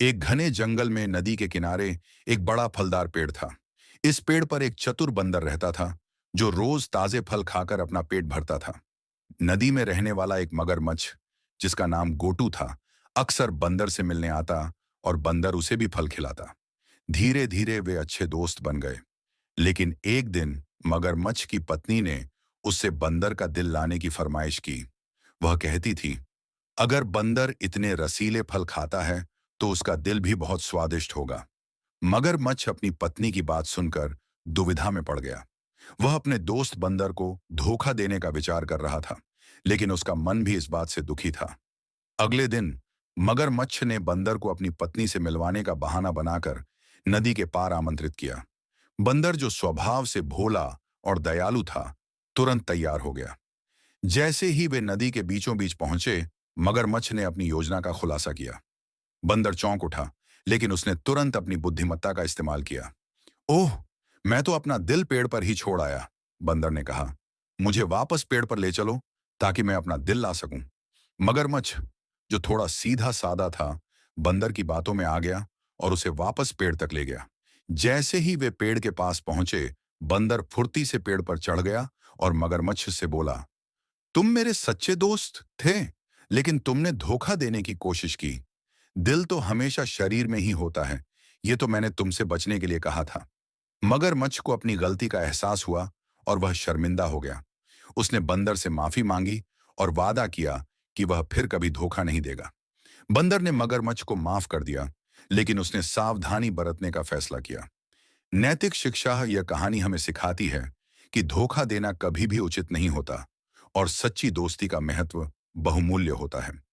एक घने जंगल में नदी के किनारे एक बड़ा फलदार पेड़ था। इस पेड़ पर एक चतुर बंदर रहता था, जो रोज ताजे फल खाकर अपना पेट भरता था। नदी में रहने वाला एक मगरमच्छ, जिसका नाम गोटू था, अक्सर बंदर से मिलने आता और बंदर उसे भी फल खिलाता। धीरे धीरे वे अच्छे दोस्त बन गए। लेकिन एक दिन मगरमच्छ की पत्नी ने उससे बंदर का दिल लाने की फरमाइश की। वह कहती थी, अगर बंदर इतने रसीले फल खाता है तो उसका दिल भी बहुत स्वादिष्ट होगा। मगरमच्छ अपनी पत्नी की बात सुनकर दुविधा में पड़ गया। वह अपने दोस्त बंदर को धोखा देने का विचार कर रहा था, लेकिन उसका मन भी इस बात से दुखी था। अगले दिन मगरमच्छ ने बंदर को अपनी पत्नी से मिलवाने का बहाना बनाकर नदी के पार आमंत्रित किया। बंदर, जो स्वभाव से भोला और दयालु था, तुरंत तैयार हो गया। जैसे ही वे नदी के बीचों बीच पहुंचे, मगरमच्छ ने अपनी योजना का खुलासा किया। बंदर चौंक उठा, लेकिन उसने तुरंत अपनी बुद्धिमत्ता का इस्तेमाल किया। ओह, मैं तो अपना दिल पेड़ पर ही छोड़ आया, बंदर ने कहा। मुझे वापस पेड़ पर ले चलो ताकि मैं अपना दिल ला सकूं। मगरमच्छ, जो थोड़ा सीधा साधा था, बंदर की बातों में आ गया और उसे वापस पेड़ तक ले गया। जैसे ही वे पेड़ के पास पहुंचे, बंदर फुर्ती से पेड़ पर चढ़ गया और मगरमच्छ से बोला, तुम मेरे सच्चे दोस्त थे, लेकिन तुमने धोखा देने की कोशिश की। दिल तो हमेशा शरीर में ही होता है। ये तो मैंने तुमसे बचने के लिए कहा था। मगरमच्छ को अपनी गलती का एहसास हुआ और वह शर्मिंदा हो गया। उसने बंदर से माफी मांगी और वादा किया कि वह फिर कभी धोखा नहीं देगा। बंदर ने मगरमच्छ को माफ कर दिया, लेकिन उसने सावधानी बरतने का फैसला किया। नैतिक शिक्षा यह कहानी हमें सिखाती है कि धोखा देना कभी भी उचित नहीं होता और सच्ची दोस्ती का महत्व बहुमूल्य होता है।